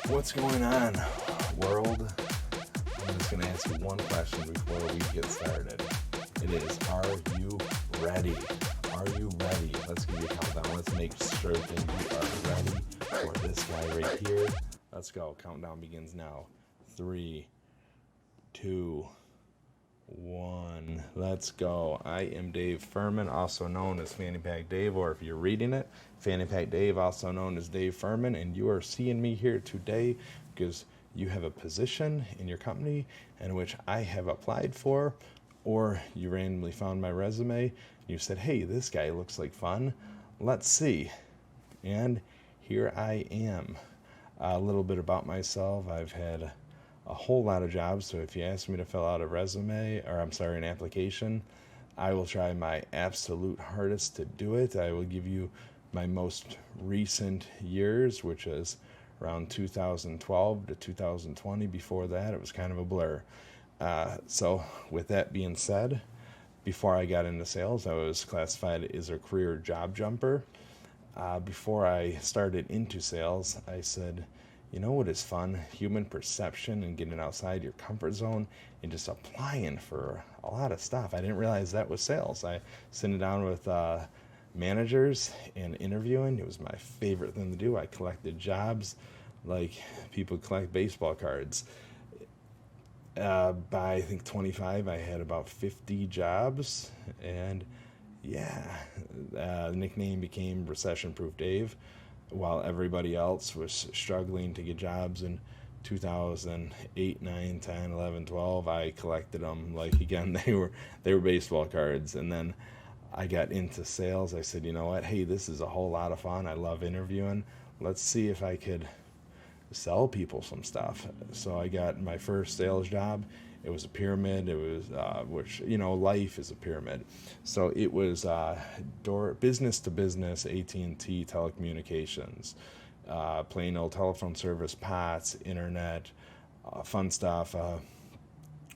What's going on, world? I'm just going to ask you one question before we get started. It is, are you ready? Are you ready? Let's give you a countdown. Let's make sure that you are ready for this guy right here. Let's go. Countdown begins now. 3, 2, 1. Let's go. I am Dave Furman, also known as Fanny Pack Dave, or if you're reading it, Fanny Pack Dave, also known as Dave Furman, and you are seeing me here today because you have a position in your company in which I have applied for, or you randomly found my resume and you said, hey, this guy looks like fun. Let's see. And here I am. A little bit about myself. I've had a whole lot of jobs, so if you ask me to fill out a resume, or an application, I will try my absolute hardest to do it. I will give you my most recent years, which is around 2012 to 2020. Before that, it was kind of a blur. So with that being said, before I got into sales, I was classified as a career job jumper. Before I started into sales, I said, you know what is fun? Human perception and getting outside your comfort zone and just applying for a lot of stuff. I didn't realize that was sales. I sitting down with managers and interviewing. It was my favorite thing to do. I collected jobs like people collect baseball cards. By I think 25, I had about 50 jobs, and the nickname became Recession Proof Dave. While everybody else was struggling to get jobs in 2008, 9, 10, 11, 12, I collected them. Like, again, they were baseball cards. And then I got into sales. I said, you know what? Hey, this is a whole lot of fun. I love interviewing. Let's see if I could sell people some stuff. So I got my first sales job. It was a pyramid. It was, life is a pyramid. So it was business to business, AT&T telecommunications, plain old telephone service, POTS, internet, fun stuff,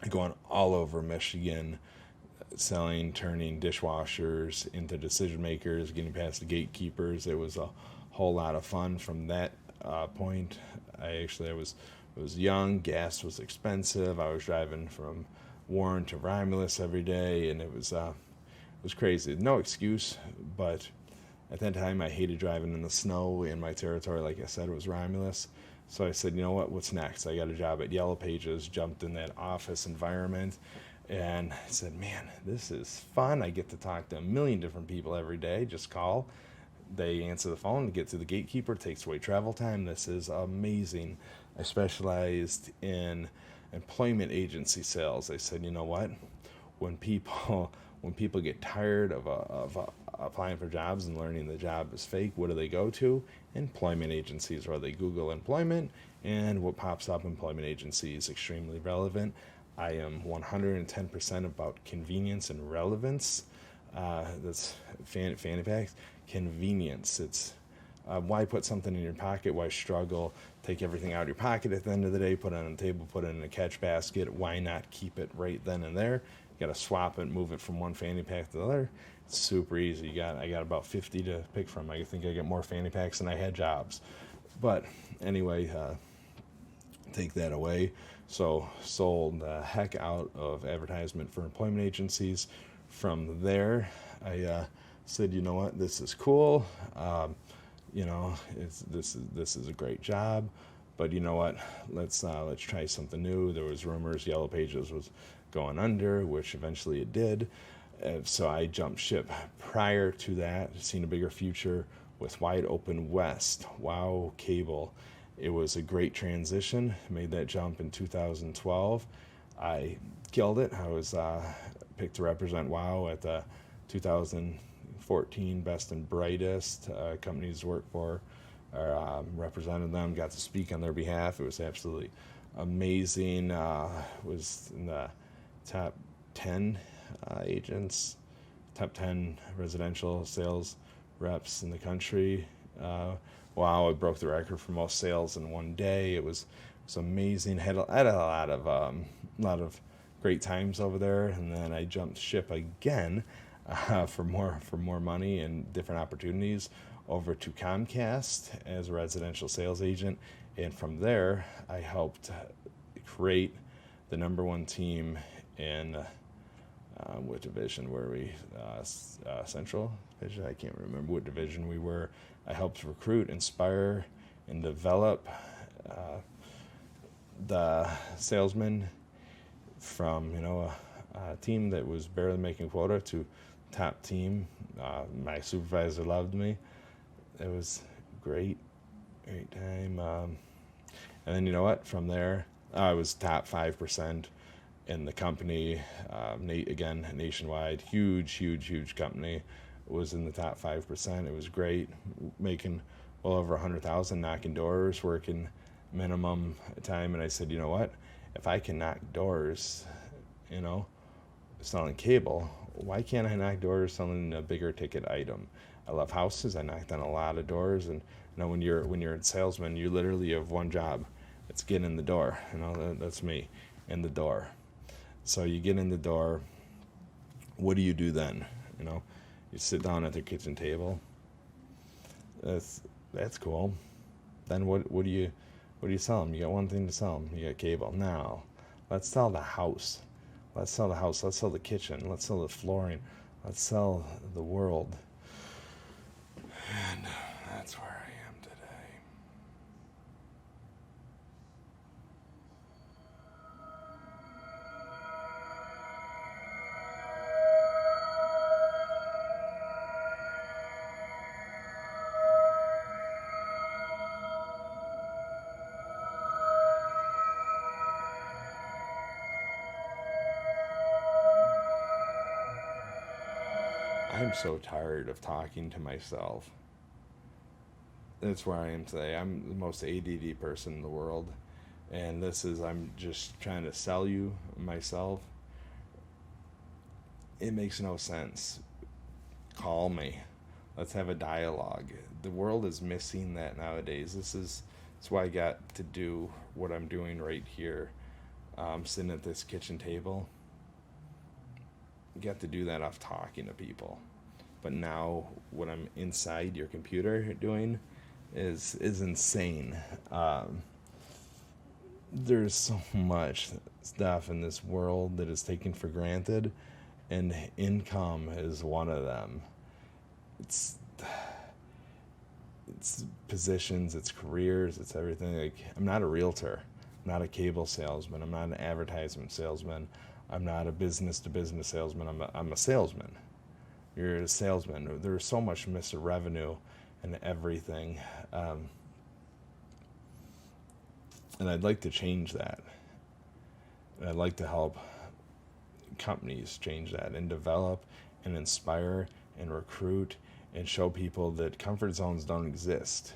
going all over Michigan, turning dishwashers into decision makers, getting past the gatekeepers. It was a whole lot of fun from that point. I was young, gas was expensive. I was driving from Warren to Romulus every day, and it was crazy. No excuse, but at that time I hated driving in the snow in my territory. Like I said, it was Romulus. So I said, you know what, what's next? I got a job at Yellow Pages, jumped in that office environment, and I said, man, this is fun. I get to talk to a million different people every day. Just call. They answer the phone to get to the gatekeeper. It takes away travel time. This is amazing. I specialized in employment agency sales. I said, you know what? When people get tired of applying for jobs and learning the job is fake, what do they go to? Employment agencies, or they Google employment, and what pops up? Employment agency is extremely relevant. I am 110% about convenience and relevance. That's Fanny Packs. Convenience. It's why put something in your pocket? Why struggle? Take everything out of your pocket at the end of the day, put it on the table, put it in a catch basket. Why not keep it right then and there? You got to swap it, move it from one fanny pack to the other. It's super easy. I got about 50 to pick from. I think I get more fanny packs than I had jobs. But anyway, take that away. So sold the heck out of advertisement for employment agencies. From there, I said, you know what, this is cool. This is a great job, but you know what, let's try something new. There was rumors Yellow Pages was going under, which eventually it did. So I jumped ship. Prior to that, seen a bigger future with Wide Open West, WOW Cable. It was a great transition. Made that jump in 2012. I killed it. I was picked to represent WOW at the 2014 Best and Brightest companies to work for. Represented them, got to speak on their behalf. It was absolutely amazing. Was in the top 10 agents, top 10 residential sales reps in the country. Wow, it broke the record for most sales in one day. It was amazing. Had a lot of great times over there, and then I jumped ship again for more money and different opportunities over to Comcast as a residential sales agent, and from there I helped create the number one team in what division were we? Central division. I can't remember what division we were. I helped recruit, inspire, and develop the salesmen from a team that was barely making quota to top team. My supervisor loved me. It was great time. And then you know what? From there, I was top 5% in the company. Again, nationwide, huge company. Was in the top 5%. It was great, making well over 100,000, knocking doors, working minimum time. And I said, you know what? If I can knock doors, selling cable, why can't I knock doors selling a bigger ticket item? I love houses. I knocked on a lot of doors, and when you're a salesman, you literally have one job. It's getting in the door. That's me, in the door. So you get in the door. What do you do then? You sit down at the kitchen table. That's cool. Then what do you sell them? You got one thing to sell them. You got cable. Now, let's sell the house. Let's sell the house. Let's sell the kitchen. Let's sell the flooring. Let's sell the world. And that's where I am today. I'm so tired of talking to myself. That's where I am today. I'm the most ADD person in the world. And I'm just trying to sell you myself. It makes no sense. Call me. Let's have a dialogue. The world is missing that nowadays. That's why I got to do what I'm doing right here. I'm sitting at this kitchen table. You got to do that off talking to people. But now what I'm inside your computer doing is insane. There's so much stuff in this world that is taken for granted, and income is one of them. It's positions, it's careers, it's everything. Like, I'm not a realtor, I'm not a cable salesman, I'm not an advertisement salesman, I'm not a business-to-business salesman, I'm a salesman. You're a salesman. There's so much missed revenue and everything. And I'd like to change that. And I'd like to help companies change that and develop and inspire and recruit and show people that comfort zones don't exist.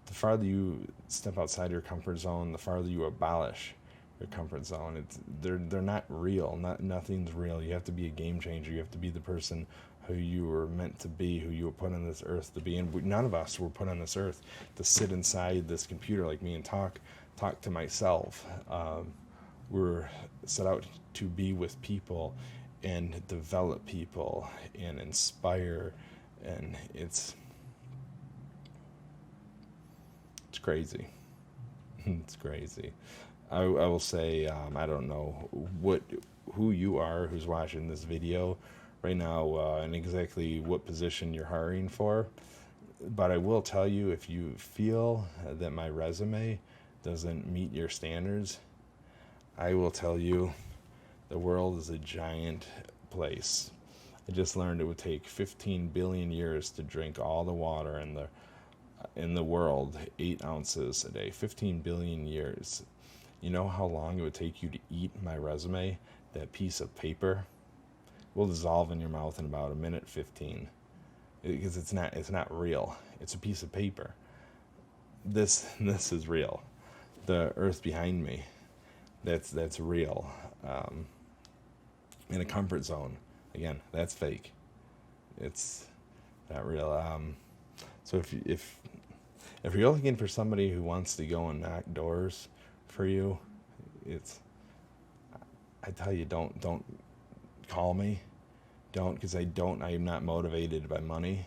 The farther you step outside your comfort zone, the farther you abolish your comfort zone. They're not real. Nothing's real. You have to be a game changer. You have to be the person who you were meant to be, who you were put on this earth to be. And none of us were put on this earth to sit inside this computer like me and talk to myself. We're set out to be with people and develop people and inspire, and it's crazy. It's crazy. I will say, I don't know who you are who's watching this video right now, and exactly what position you're hiring for. But I will tell you, if you feel that my resume doesn't meet your standards, I will tell you the world is a giant place. I just learned it would take 15 billion years to drink all the water in the world, 8 ounces a day. 15 billion years. You know how long it would take you to eat my resume? That piece of paper will dissolve in your mouth in about 1:15, because it's not real. It's a piece of paper. This is real. The earth behind me, that's real. In a comfort zone, again, that's fake. It's not real. So if you're looking for somebody who wants to go and knock doors for you, I tell you, don't call me. Don't, because I am not motivated by money.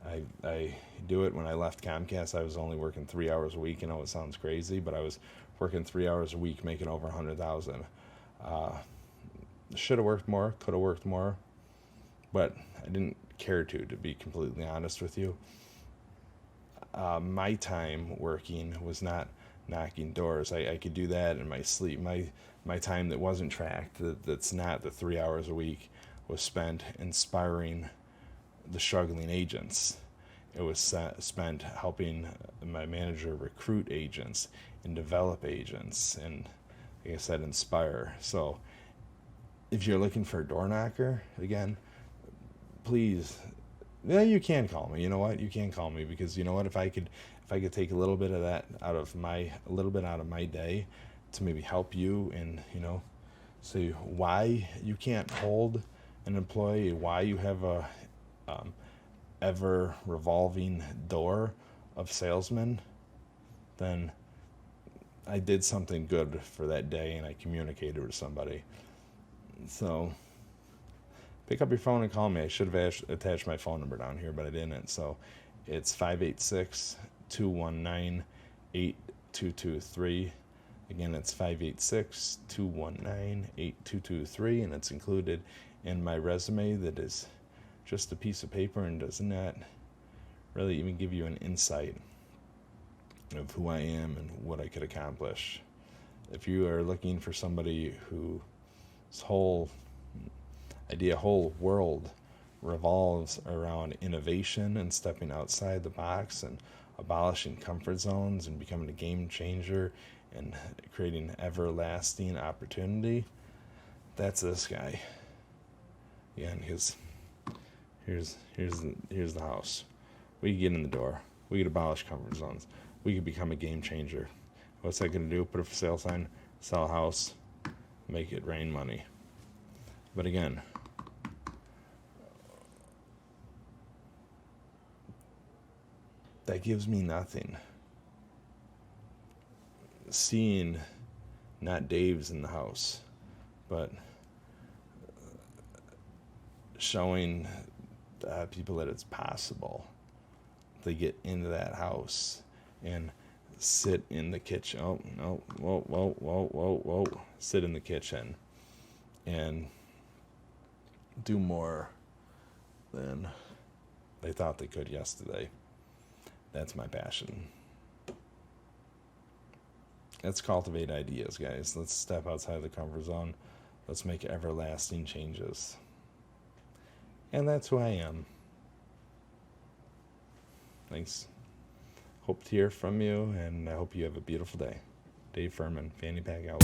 I do it. When I left Comcast, I was only working 3 hours a week. I know it sounds crazy, but I was working 3 hours a week, making over 100,000. Should have worked more, could have worked more, but I didn't care to be completely honest with you. My time working was not knocking doors. I could do that in my sleep. My time that wasn't tracked, that's not the 3 hours a week, was spent inspiring the struggling agents. It was spent helping my manager recruit agents and develop agents and, like I said, inspire. So if you're looking for a door knocker, again, please, yeah, you can call me. You know what? You can call me, because you know what? If I could take a little bit of that out of my day to maybe help you and, say why you can't hold an employee, why you have a ever revolving door of salesmen, then I did something good for that day and I communicated with somebody. So pick up your phone and call me. I should have attached my phone number down here, but I didn't. So it's 586-219-8223. Again, it's 586-219-8223, and it's included in my resume that is just a piece of paper and does not really even give you an insight of who I am and what I could accomplish. If you are looking for somebody whose whole world revolves around innovation and stepping outside the box and abolishing comfort zones and becoming a game changer and creating everlasting opportunity, that's this guy. Again, because here's the house. We could get in the door. We could abolish comfort zones. We could become a game changer. What's that going to do? Put a for sale sign, sell a house, make it rain money. But again, that gives me nothing. Seeing not Dave's in the house, but showing people that it's possible to get into that house and sit in the kitchen. Oh, no, whoa. Sit in the kitchen and do more than they thought they could yesterday. That's my passion. Let's cultivate ideas, guys. Let's step outside the comfort zone. Let's make everlasting changes. And that's who I am. Thanks. Hope to hear from you, and I hope you have a beautiful day. Dave Furman, Fanny Pack out.